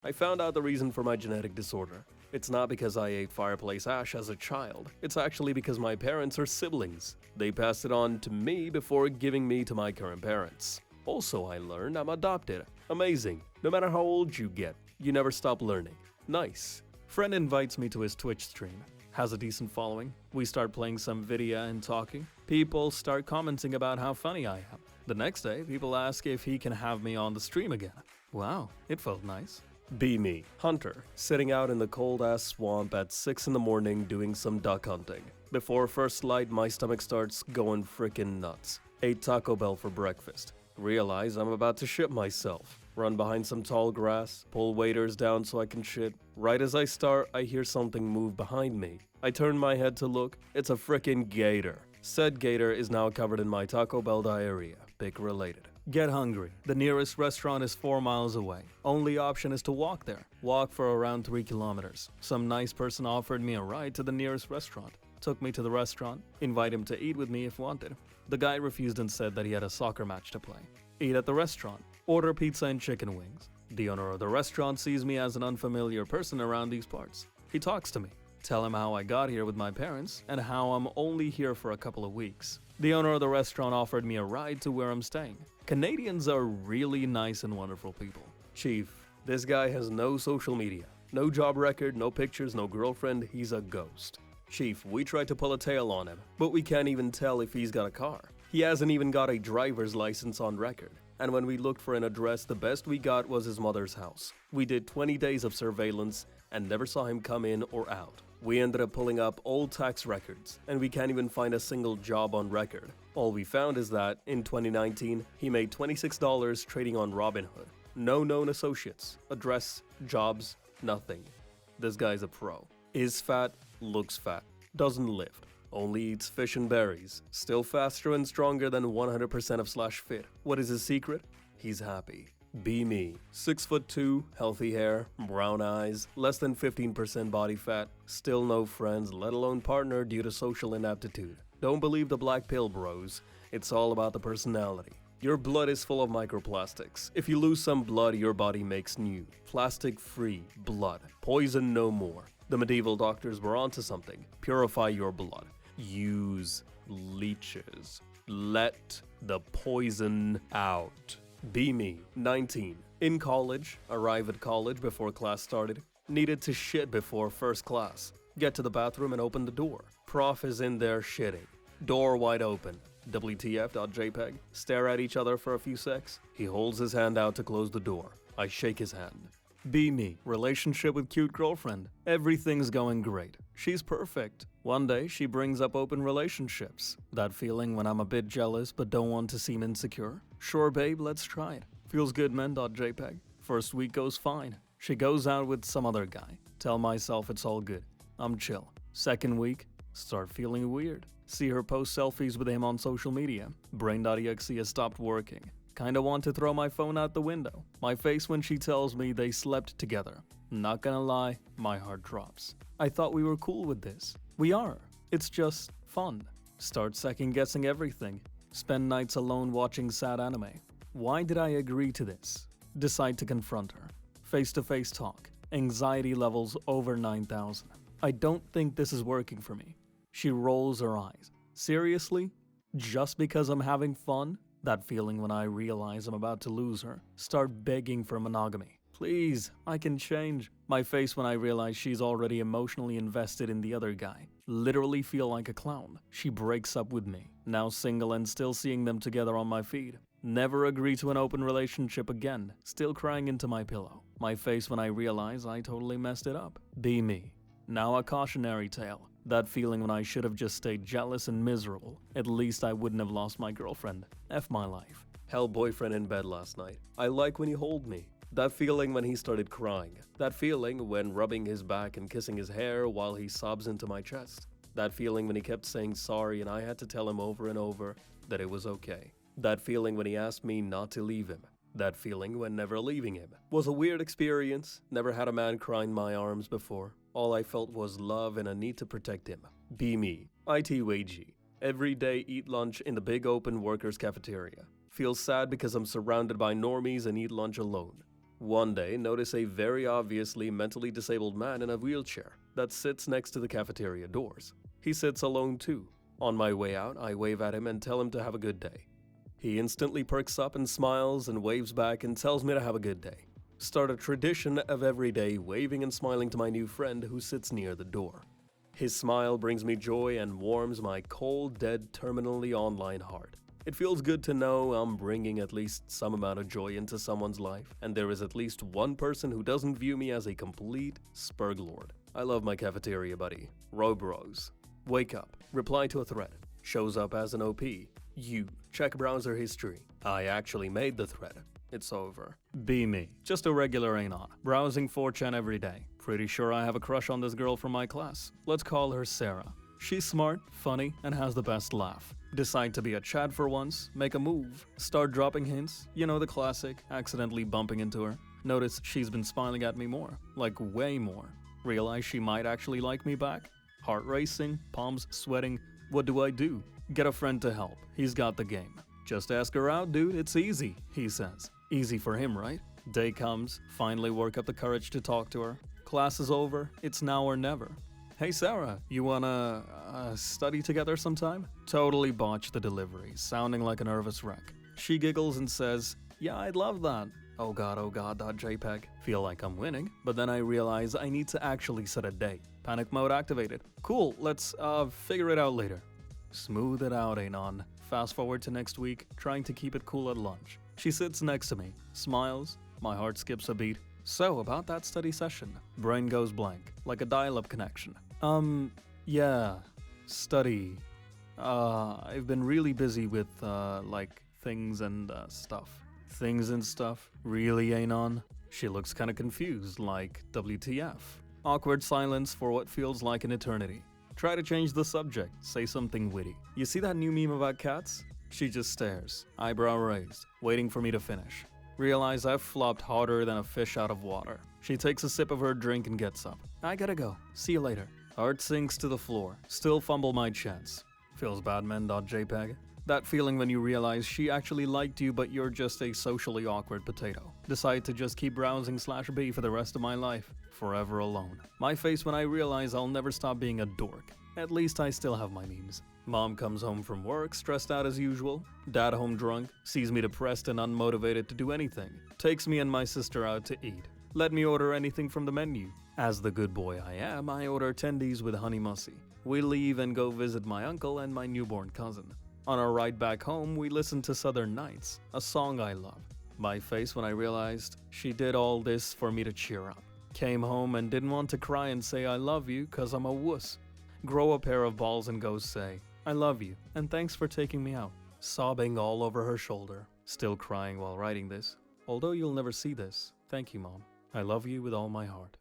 I found out the reason for my genetic disorder. It's not because I ate fireplace ash as a child. It's actually because my parents are siblings. They passed it on to me before giving me to my current parents. Also, I learned I'm adopted. Amazing. No matter how old you get, you never stop learning. Nice. Friend invites me to his Twitch stream. Has a decent following. We start playing some video and talking. People start commenting about how funny I am. The next day, people ask if he can have me on the stream again. Wow, it felt nice. Be me, Hunter, sitting out in the cold-ass swamp at 6 in the morning doing some duck hunting. Before first light, my stomach starts going frickin' nuts. Ate Taco Bell for breakfast. Realize I'm about to shit myself. Run behind some tall grass, pull waders down so I can shit. Right as I start, I hear something move behind me. I turn my head to look. It's a frickin' gator. Said gator is now covered in my Taco Bell diarrhea, pig related. Get hungry. The nearest restaurant is 4 miles away. Only option is to walk there. Walk for around 3 kilometers. Some nice person offered me a ride to the nearest restaurant. Took me to the restaurant, invite him to eat with me if wanted. The guy refused and said that he had a soccer match to play. Eat at the restaurant. Order pizza and chicken wings. The owner of the restaurant sees me as an unfamiliar person around these parts. He talks to me. Tell him how I got here with my parents and how I'm only here for a couple of weeks. The owner of the restaurant offered me a ride to where I'm staying. Canadians are really nice and wonderful people. Chief, this guy has no social media. No job record, no pictures, no girlfriend, he's a ghost. Chief, we tried to pull a tail on him, but we can't even tell if he's got a car. He hasn't even got a driver's license on record. And when we looked for an address, the best we got was his mother's house. We did 20 days of surveillance and never saw him come in or out. We ended up pulling up old tax records, and we can't even find a single job on record. All we found is that, in 2019, he made $26 trading on Robinhood. No known associates, address, jobs, nothing. This guy's a pro. Is fat, looks fat, doesn't lift, only eats fish and berries, still faster and stronger than 100% of /fit. What is his secret? He's happy. Be me. 6'2", healthy hair, brown eyes, less than 15% body fat, still no friends, let alone partner due to social inaptitude. Don't believe the black pill, bros. It's all about the personality. Your blood is full of microplastics. If you lose some blood, your body makes new. Plastic-free blood. Poison no more. The medieval doctors were onto something. Purify your blood. Use leeches. Let the poison out. Be me, 19. In college, arrive at college before class started. Needed to shit before first class. Get to the bathroom and open the door. Prof is in there shitting. Door wide open. WTF.jpg. Stare at each other for a few secs. He holds his hand out to close the door. I shake his hand. Be me. Relationship with cute girlfriend. Everything's going great. She's perfect. One day, she brings up open relationships. That feeling when I'm a bit jealous but don't want to seem insecure. Sure, babe, let's try it. Feels good, man.jpg. First week goes fine. She goes out with some other guy. Tell myself it's all good. I'm chill. Second week, start feeling weird. See her post selfies with him on social media. Brain.exe has stopped working. Kinda want to throw my phone out the window. My face when she tells me they slept together. Not gonna lie, my heart drops. I thought we were cool with this. We are. It's just fun. Start second guessing everything. Spend nights alone watching sad anime. Why did I agree to this? Decide to confront her. Face-to-face talk. Anxiety levels over 9,000. I don't think this is working for me. She rolls her eyes. Seriously? Just because I'm having fun? That feeling when I realize I'm about to lose her. Start begging for monogamy. Please, I can change. My face when I realize she's already emotionally invested in the other guy. Literally feel like a clown. She breaks up with me. Now single and still seeing them together on my feed. Never agree to an open relationship again. Still crying into my pillow. My face when I realize I totally messed it up. Be me. Now a cautionary tale. That feeling when I should have just stayed jealous and miserable. At least I wouldn't have lost my girlfriend. F my life. Hell boyfriend in bed last night. I like when he hold me. That feeling when he started crying. That feeling when rubbing his back and kissing his hair while he sobs into my chest. That feeling when he kept saying sorry and I had to tell him over and over that it was okay. That feeling when he asked me not to leave him. That feeling when never leaving him. Was a weird experience. Never had a man cry in my arms before. All I felt was love and a need to protect him. Be me. ITWG. Every day eat lunch in the big open workers cafeteria. Feel sad because I'm surrounded by normies and eat lunch alone. One day, notice a very obviously mentally disabled man in a wheelchair that sits next to the cafeteria doors. He sits alone too. On my way out, I wave at him and tell him to have a good day. He instantly perks up and smiles and waves back and tells me to have a good day. Start a tradition of every day waving and smiling to my new friend who sits near the door. His smile brings me joy and warms my cold, dead, terminally online heart. It feels good to know I'm bringing at least some amount of joy into someone's life, and there is at least one person who doesn't view me as a complete spurglord. I love my cafeteria buddy, Robros. Wake up, reply to a thread, shows up as an OP. You, check browser history. I actually made the thread. It's over. Be me. Just a regular anon. Browsing 4Chan every day. Pretty sure I have a crush on this girl from my class. Let's call her Sarah. She's smart, funny, and has the best laugh. Decide to be a Chad for once, make a move, start dropping hints, you know the classic, accidentally bumping into her. Notice she's been smiling at me more, like way more. Realize she might actually like me back. Heart racing, palms sweating. What do? Get a friend to help. He's got the game. Just ask her out, dude, it's easy, he says. Easy for him, right? Day comes, finally work up the courage to talk to her. Class is over, it's now or never. Hey Sarah, you wanna study together sometime? Totally botch the delivery, sounding like a nervous wreck. She giggles and says, yeah, I'd love that. Oh god.jpg. Feel like I'm winning, but then I realize I need to actually set a date. Panic mode activated. Cool, let's figure it out later. Smooth it out, Anon. Fast forward to next week, trying to keep it cool at lunch. She sits next to me, smiles, my heart skips a beat. So, about that study session. Brain goes blank, like a dial-up connection. Yeah, study. I've been really busy with, like, things and stuff. Things and stuff? Really, Anon? She looks kinda confused, like, WTF. Awkward silence for what feels like an eternity. Try to change the subject, say something witty. You see that new meme about cats? She just stares, eyebrow raised, waiting for me to finish. Realize I've flopped harder than a fish out of water. She takes a sip of her drink and gets up. I gotta go. See you later. Heart sinks to the floor. Still fumble my chance. Feels bad, men.jpg. That feeling when you realize she actually liked you but you're just a socially awkward potato. Decide to just keep browsing/B for the rest of my life. Forever alone. My face when I realize I'll never stop being a dork. At least I still have my memes. Mom comes home from work, stressed out as usual. Dad home drunk, sees me depressed and unmotivated to do anything. Takes me and my sister out to eat. Let me order anything from the menu. As the good boy I am, I order tendies with honey mussy. We leave and go visit my uncle and my newborn cousin. On our ride back home, we listen to Southern Nights, a song I love. My face when I realized she did all this for me to cheer up. Came home and didn't want to cry and say I love you cause I'm a wuss. Grow a pair of balls and go say, I love you, and thanks for taking me out. Sobbing all over her shoulder, still crying while writing this. Although you'll never see this, thank you, Mom. I love you with all my heart.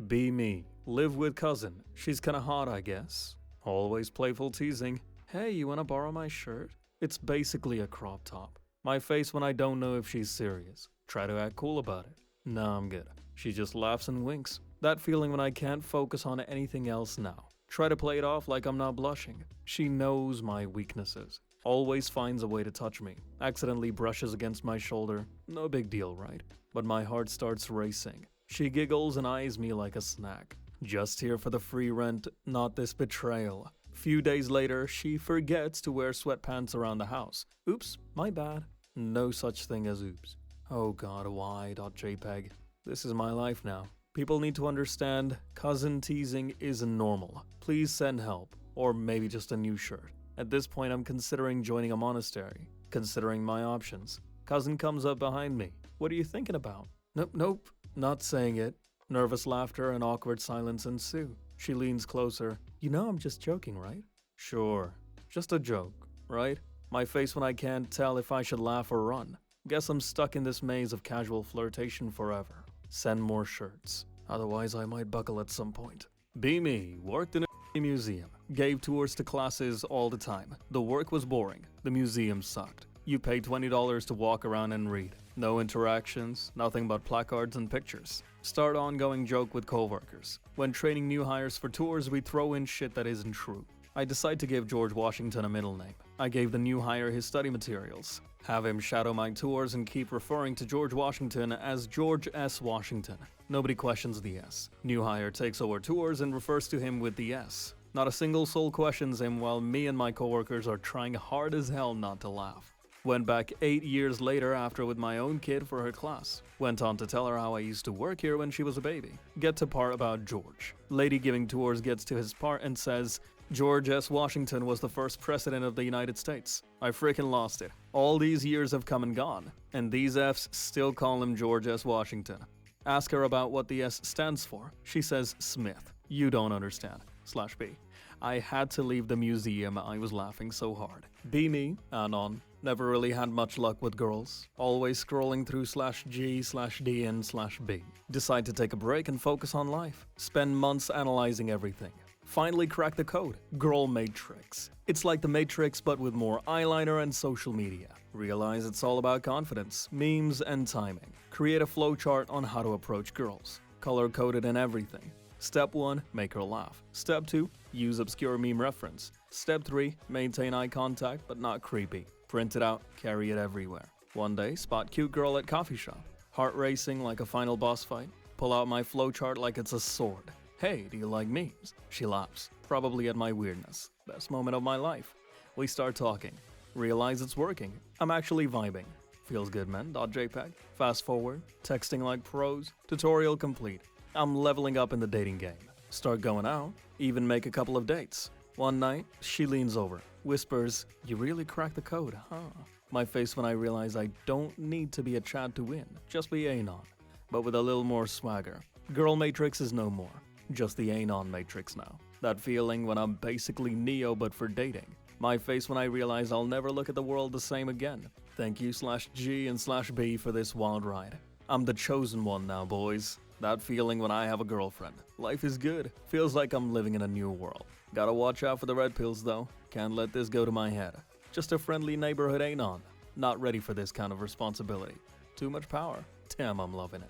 Be me. Live with cousin. She's kinda hot, I guess. Always playful teasing. Hey, you wanna borrow my shirt? It's basically a crop top. My face when I don't know if she's serious. Try to act cool about it. Nah, I'm good. She just laughs and winks. That feeling when I can't focus on anything else now. Try to play it off like I'm not blushing. She knows my weaknesses. Always finds a way to touch me. Accidentally brushes against my shoulder. No big deal, right? But my heart starts racing. She giggles and eyes me like a snack. Just here for the free rent, not this betrayal. Few days later, she forgets to wear sweatpants around the house. Oops, my bad. No such thing as oops. Oh god, why.jpg. This is my life now. People need to understand cousin teasing isn't normal. Please send help, or maybe just a new shirt. At this point, I'm considering joining a monastery, considering my options. Cousin comes up behind me. What are you thinking about? Nope, not saying it. Nervous laughter and awkward silence ensue. She leans closer. You know I'm just joking, right? Sure, just a joke, right? My face when I can't tell if I should laugh or run. Guess I'm stuck in this maze of casual flirtation forever. Send more shirts. Otherwise, I might buckle at some point. Be me. Worked in a museum. Gave tours to classes all the time. The work was boring. The museum sucked. You pay $20 to walk around and read. No interactions, nothing but placards and pictures. Start ongoing joke with coworkers. When training new hires for tours, we throw in shit that isn't true. I decide to give George Washington a middle name. I gave the new hire his study materials. Have him shadow my tours and keep referring to George Washington as George S. Washington. Nobody questions the S. New hire takes over tours and refers to him with the S. Not a single soul questions him while me and my coworkers are trying hard as hell not to laugh. Went back 8 years later after with my own kid for her class. Went on to tell her how I used to work here when she was a baby. Get to part about George. Lady giving tours gets to his part and says, George S. Washington was the first president of the United States. I freaking lost it. All these years have come and gone, and these Fs still call him George S. Washington. Ask her about what the S stands for. She says Smith. You don't understand. /B. I had to leave the museum, I was laughing so hard. Be me, anon. Never really had much luck with girls. Always scrolling through /G/D and /B. Decide to take a break and focus on life. Spend months analyzing everything. Finally crack the code. Girl Matrix. It's like the Matrix but with more eyeliner and social media. Realize it's all about confidence, memes, and timing. Create a flowchart on how to approach girls. Color-coded and everything. Step 1, make her laugh. Step 2, use obscure meme reference. Step 3, maintain eye contact but not creepy. Print it out, carry it everywhere. One day, spot cute girl at coffee shop. Heart racing like a final boss fight. Pull out my flowchart like it's a sword. Hey, do you like memes? She laughs, probably at my weirdness. Best moment of my life. We start talking. Realize it's working. I'm actually vibing. Feels good, man. .jpg. Fast forward. Texting like pros. Tutorial complete. I'm leveling up in the dating game. Start going out. Even make a couple of dates. One night, she leans over. Whispers, you really cracked the code, huh? My face when I realize I don't need to be a Chad to win. Just be anon. But with a little more swagger. Girl Matrix is no more. Just the anon Matrix now. That feeling when I'm basically Neo but for dating. My face when I realize I'll never look at the world the same again. Thank you /G and /B for this wild ride. I'm the chosen one now, boys. That feeling when I have a girlfriend. Life is good. Feels like I'm living in a new world. Gotta watch out for the red pills though. Can't let this go to my head. Just a friendly neighborhood anon. Not ready for this kind of responsibility. Too much power. Damn, I'm loving it.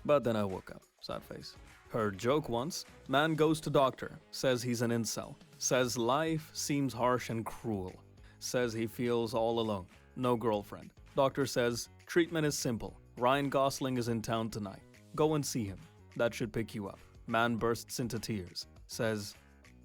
But then I woke up. Sad face. Heard joke once. Man goes to doctor. Says he's an incel. Says life seems harsh and cruel. Says he feels all alone. No girlfriend. Doctor says, treatment is simple. Ryan Gosling is in town tonight. Go and see him. That should pick you up. Man bursts into tears. Says,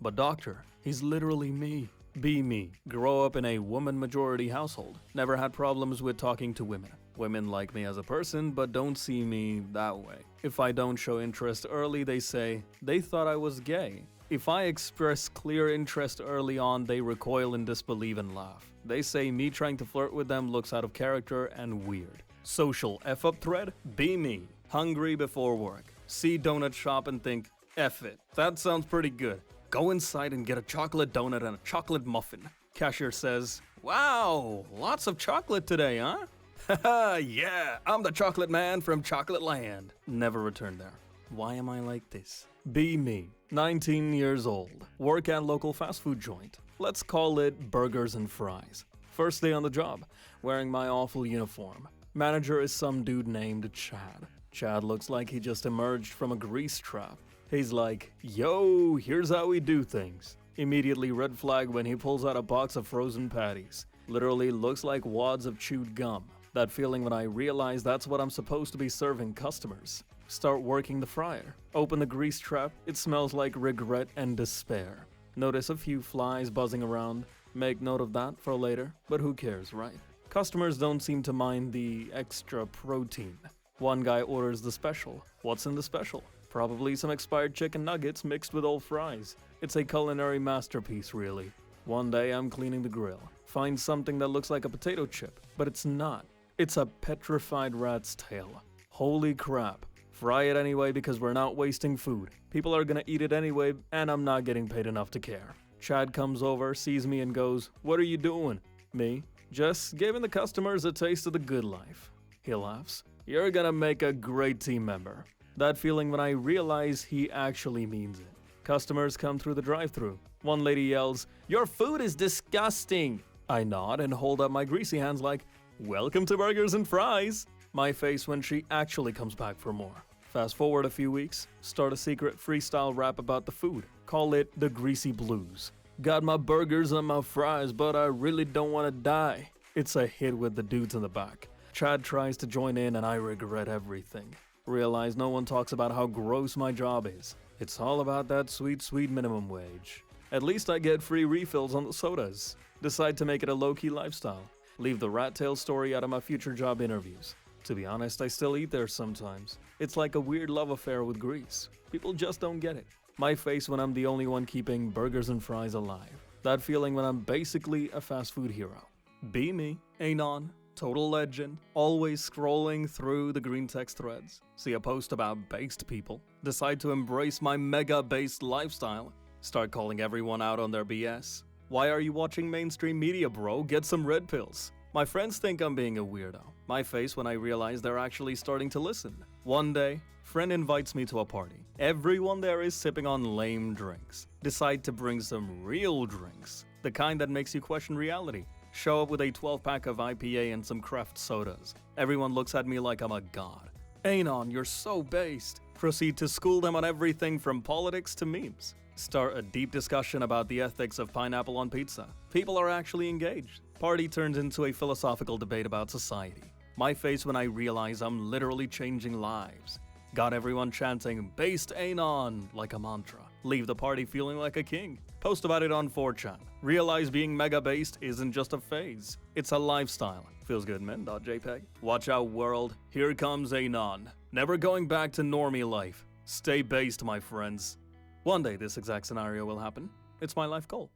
but doctor, he's literally me. Be me. Grow up in a woman-majority household. Never had problems with talking to women. Women like me as a person, but don't see me that way. If I don't show interest early, they say, they thought I was gay. If I express clear interest early on, they recoil in disbelief and laugh. They say me trying to flirt with them looks out of character and weird. Social F-up thread? Be me. Hungry before work. See donut shop and think, F it. That sounds pretty good. Go inside and get a chocolate donut and a chocolate muffin. Cashier says, wow, lots of chocolate today, huh? Haha, yeah, I'm the chocolate man from Chocolate Land. Never return there. Why am I like this? Be me. 19 years old. Work at local fast food joint. Let's call it burgers and fries. First day on the job. Wearing my awful uniform. Manager is some dude named Chad. Chad looks like he just emerged from a grease trap. He's like, yo, here's how we do things. Immediately red flag when he pulls out a box of frozen patties. Literally looks like wads of chewed gum. That feeling when I realize that's what I'm supposed to be serving customers. Start working the fryer. Open the grease trap. It smells like regret and despair. Notice a few flies buzzing around. Make note of that for later, but who cares, right? Customers don't seem to mind the extra protein. One guy orders the special. What's in the special? Probably some expired chicken nuggets mixed with old fries. It's a culinary masterpiece, really. One day I'm cleaning the grill. Find something that looks like a potato chip, but it's not. It's a petrified rat's tail. Holy crap. Fry it anyway because we're not wasting food. People are gonna eat it anyway, and I'm not getting paid enough to care. Chad comes over, sees me and goes, what are you doing? Me? Just giving the customers a taste of the good life. He laughs. You're gonna make a great team member. That feeling when I realize he actually means it. Customers come through the drive-thru. One lady yells, your food is disgusting. I nod and hold up my greasy hands like, welcome to burgers and fries. My face when she actually comes back for more. Fast forward a few weeks, start a secret freestyle rap about the food. Call it the Greasy Blues. Got my burgers and my fries, but I really don't want to die. It's a hit with the dudes in the back. Chad tries to join in and I regret everything. Realize no one talks about how gross my job is. It's all about that sweet, sweet minimum wage. At least I get free refills on the sodas. Decide to make it a low-key lifestyle. Leave the rat tail story out of my future job interviews. To be honest, I still eat there sometimes. It's like a weird love affair with grease. People just don't get it. My face when I'm the only one keeping burgers and fries alive. That feeling when I'm basically a fast food hero. Be me, Anon, total legend, always scrolling through the Greentext threads. See a post about based people. Decide to embrace my mega-based lifestyle. Start calling everyone out on their BS. Why are you watching mainstream media, bro? Get some red pills. My friends think I'm being a weirdo. My face when I realize they're actually starting to listen. One day, friend invites me to a party. Everyone there is sipping on lame drinks. Decide to bring some real drinks. The kind that makes you question reality. Show up with a 12-pack of IPA and some craft sodas. Everyone looks at me like I'm a god. Anon, you're so based. Proceed to school them on everything from politics to memes. Start a deep discussion about the ethics of pineapple on pizza. People are actually engaged. Party turns into a philosophical debate about society. My face when I realize I'm literally changing lives. Got everyone chanting, based Anon, like a mantra. Leave the party feeling like a king. Post about it on 4Chan. Realize being mega-based isn't just a phase. It's a lifestyle. Feels good, man.jpg. Watch out, world. Here comes Anon. Never going back to normie life. Stay based, my friends. One day this exact scenario will happen. It's my life goal.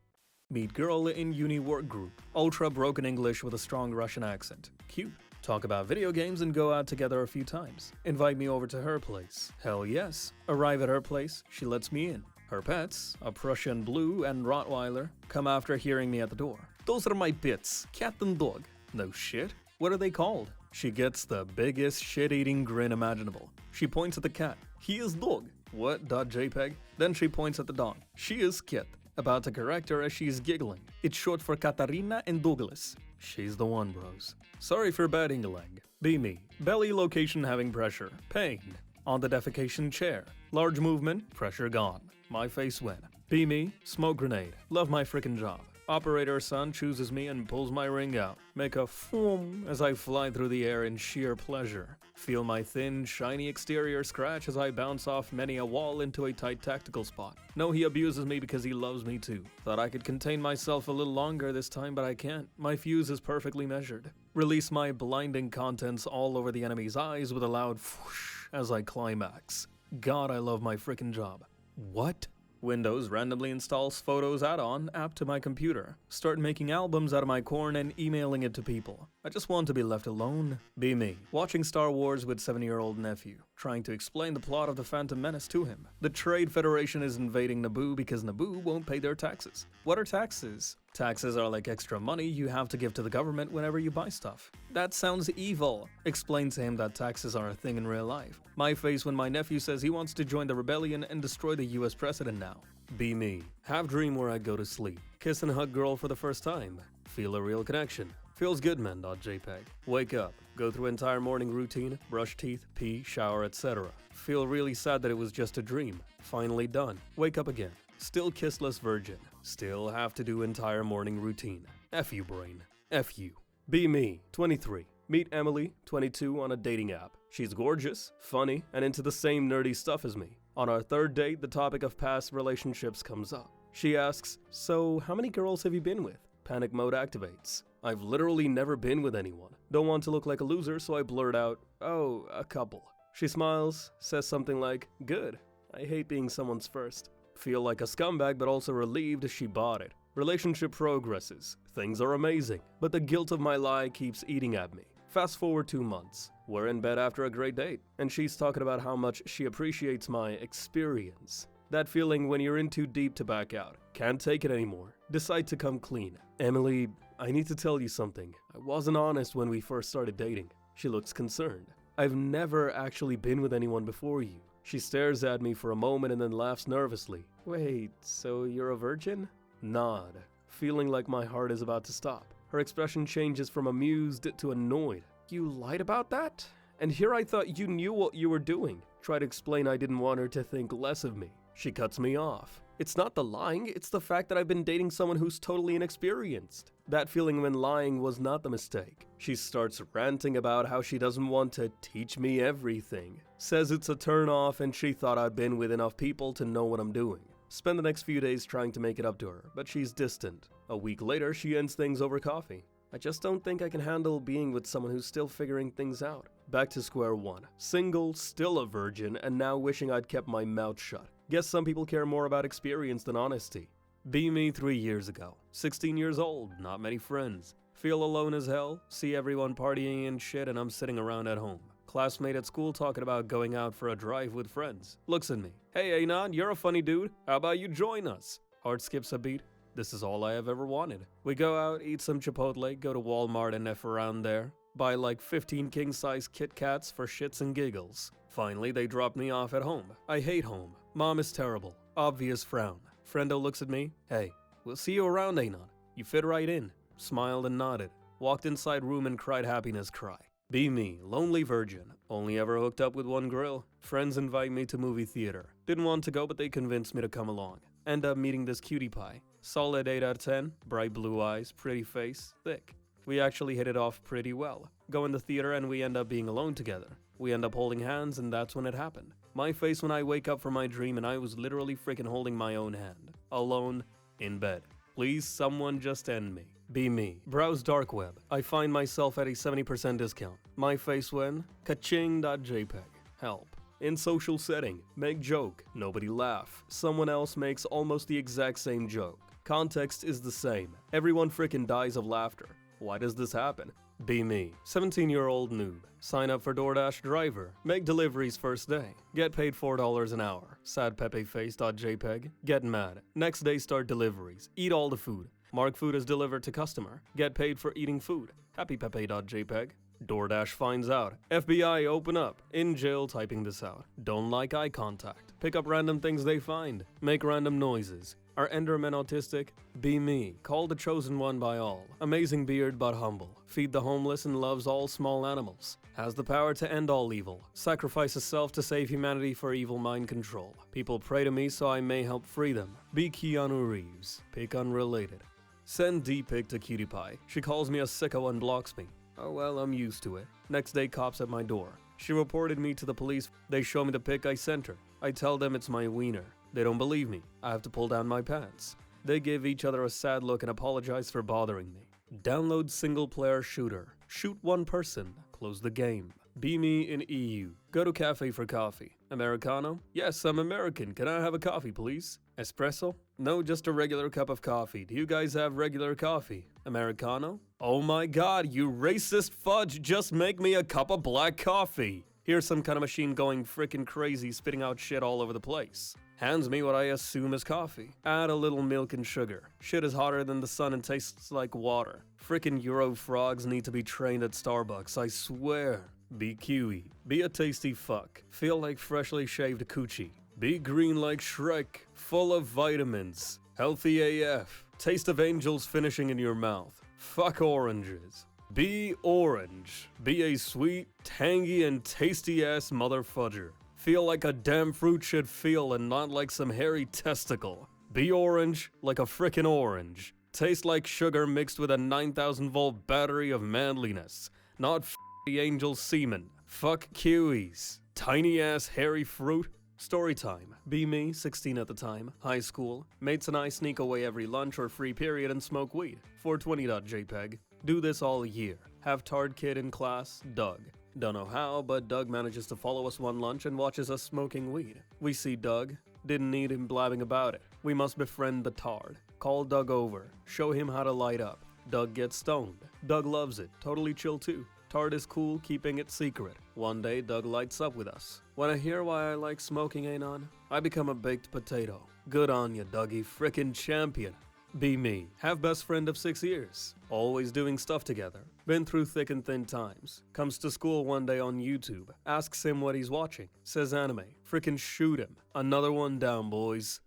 Meet girl in uni work group. Ultra broken English with a strong Russian accent. Cute. Talk about video games and go out together a few times. Invite me over to her place. Hell yes. Arrive at her place, she lets me in. Her pets, a Prussian Blue and Rottweiler, come after hearing me at the door. Those are my pets, cat and dog. No shit. What are they called? She gets the biggest shit-eating grin imaginable. She points at the cat. He is dog. What.jpg? Then she points at the dog. She is Kit. About to correct her as she's giggling. It's short for Katarina and Douglas. She's the one, bros. Sorry for batting a leg. Be me. Belly location having pressure. Pain. On the defecation chair. Large movement. Pressure gone. My face win. Be me. Smoke grenade. Love my frickin' job. Operator son chooses me and pulls my ring out. Make a foom as I fly through the air in sheer pleasure. Feel my thin, shiny exterior scratch as I bounce off many a wall into a tight tactical spot. Know he abuses me because he loves me too. Thought I could contain myself a little longer this time, but I can't. My fuse is perfectly measured. Release my blinding contents all over the enemy's eyes with a loud whoosh as I climax. God, I love my frickin' job. What? Windows randomly installs Photos add-on app to my computer. Start making albums out of my corn and emailing it to people. I just want to be left alone. Be me. Watching Star Wars with 7-year-old nephew. Trying to explain the plot of the Phantom Menace to him. The Trade Federation is invading Naboo because Naboo won't pay their taxes. What are taxes? Taxes are like extra money you have to give to the government whenever you buy stuff. That sounds evil. Explain to him that taxes are a thing in real life. My face when my nephew says he wants to join the rebellion and destroy the US president now. Be me. Have dream where I go to sleep. Kiss and hug girl for the first time. Feel a real connection. Feels good, man.jpg. Wake up. Go through entire morning routine. Brush teeth, pee, shower, etc. Feel really sad that it was just a dream. Finally done. Wake up again. Still kissless virgin. Still have to do entire morning routine. F you, brain. F you. Be me. 23. Meet Emily, 22, on a dating app. She's gorgeous, funny, and into the same nerdy stuff as me. On our third date, the topic of past relationships comes up. She asks, so how many girls have you been with? Panic mode activates. I've literally never been with anyone. Don't want to look like a loser, so I blurt out, oh, a couple. She smiles, says something like, good. I hate being someone's first. Feel like a scumbag, but also relieved she bought it. Relationship progresses. Things are amazing, but the guilt of my lie keeps eating at me. Fast forward 2 months. We're in bed after a great date, and she's talking about how much she appreciates my experience. That feeling when you're in too deep to back out. Can't take it anymore. Decide to come clean. Emily, I need to tell you something. I wasn't honest when we first started dating. She looks concerned. I've never actually been with anyone before you. She stares at me for a moment and then laughs nervously. Wait, so you're a virgin? Nod, feeling like my heart is about to stop. Her expression changes from amused to annoyed. You lied about that? And here I thought you knew what you were doing. Try to explain I didn't want her to think less of me. She cuts me off. It's not the lying, it's the fact that I've been dating someone who's totally inexperienced. That feeling when lying was not the mistake. She starts ranting about how she doesn't want to teach me everything. Says it's a turn off and she thought I'd been with enough people to know what I'm doing. Spend the next few days trying to make it up to her, but she's distant. A week later, she ends things over coffee. I just don't think I can handle being with someone who's still figuring things out. Back to square one. Single, still a virgin, and now wishing I'd kept my mouth shut. Guess some people care more about experience than honesty. Be me 3 years ago. 16 years old, not many friends. Feel alone as hell, see everyone partying and shit, and I'm sitting around at home. Classmate at school talking about going out for a drive with friends. Looks at me. Hey Anon, you're a funny dude. How about you join us? Heart skips a beat. This is all I have ever wanted. We go out, eat some Chipotle, go to Walmart and F around there. Buy like 15 king-size Kit Kats for shits and giggles. Finally, they dropped me off at home. I hate home. Mom is terrible. Obvious frown. Friendo looks at me. Hey, we'll see you around, Anon. You fit right in. Smiled and nodded. Walked inside room and cried happiness cry. Be me, lonely virgin. Only ever hooked up with one girl. Friends invite me to movie theater. Didn't want to go, but they convinced me to come along. End up meeting this cutie pie. Solid 8 out of 10. Bright blue eyes, pretty face, thick. We actually hit it off pretty well. Go in the theater and we end up being alone together. We end up holding hands and that's when it happened. My face when I wake up from my dream and I was literally freaking holding my own hand. Alone, in bed. Please someone just end me. Be me. Browse dark web. I find myself at a 70% discount. My face when kaching.jpg. Help. In social setting. Make joke. Nobody laugh. Someone else makes almost the exact same joke. Context is the same. Everyone frickin' dies of laughter. Why does this happen? Be me. 17-year-old noob. Sign up for DoorDash driver. Make deliveries first day. Get paid $4 an hour. Sad pepe face.jpg. Get mad. Next day start deliveries. Eat all the food. Mark food is delivered to customer. Get paid for eating food. Happy pepe.jpg. DoorDash finds out. FBI open up. In jail typing this out. Don't like eye contact. Pick up random things they find. Make random noises. Are Endermen autistic? Be me. Called the chosen one by all. Amazing beard but humble. Feed the homeless and loves all small animals. Has the power to end all evil. Sacrifices self to save humanity for evil mind control. People pray to me so I may help free them. Be Keanu Reeves. Pick unrelated. Send D-pic to Cutie Pie. She calls me a sicko and blocks me. Oh well, I'm used to it. Next day, cops at my door. She reported me to the police. They show me the pic I sent her. I tell them it's my wiener. They don't believe me. I have to pull down my pants. They give each other a sad look and apologize for bothering me. Download single-player shooter. Shoot one person. Close the game. Be me in EU. Go to cafe for coffee. Americano? Yes, I'm American. Can I have a coffee, please? Espresso? No, just a regular cup of coffee. Do you guys have regular coffee? Americano? Oh my god, you racist fudge, just make me a cup of black coffee. Here's some kind of machine going frickin' crazy, spitting out shit all over the place. Hands me what I assume is coffee. Add a little milk and sugar. Shit is hotter than the sun and tastes like water. Frickin' Euro frogs need to be trained at Starbucks, I swear. Be Kiwi. Be a tasty fuck. Feel like freshly shaved coochie. Be green like Shrek. Full of vitamins. Healthy AF. Taste of angels finishing in your mouth. Fuck oranges. Be orange. Be a sweet, tangy, and tasty-ass motherfudger. Feel like a damn fruit should feel and not like some hairy testicle. Be orange like a frickin' orange. Taste like sugar mixed with a 9,000-volt battery of manliness. Not the angel semen. Fuck kiwis. Tiny-ass hairy fruit. Story time. Be me, 16 at the time, high school. Mates and I sneak away every lunch or free period and smoke weed. 420.jpg. Do this all year. Have tard kid in class, Doug. Don't know how, but Doug manages to follow us one lunch and watches us smoking weed. We see Doug. Didn't need him blabbing about it. We must befriend the tard. Call Doug over. Show him how to light up. Doug gets stoned. Doug loves it. Totally chill too. Tard is cool, keeping it secret. One day, Doug lights up with us. Wanna hear why I like smoking, Anon? I become a baked potato. Good on ya, Dougie. Frickin' champion. Be me. Have best friend of 6 years. Always doing stuff together. Been through thick and thin times. Comes to school one day on YouTube. Asks him what he's watching. Says anime. Frickin' shoot him. Another one down, boys.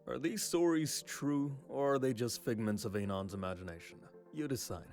Are these stories true, or are they just figments of Anon's imagination? You decide.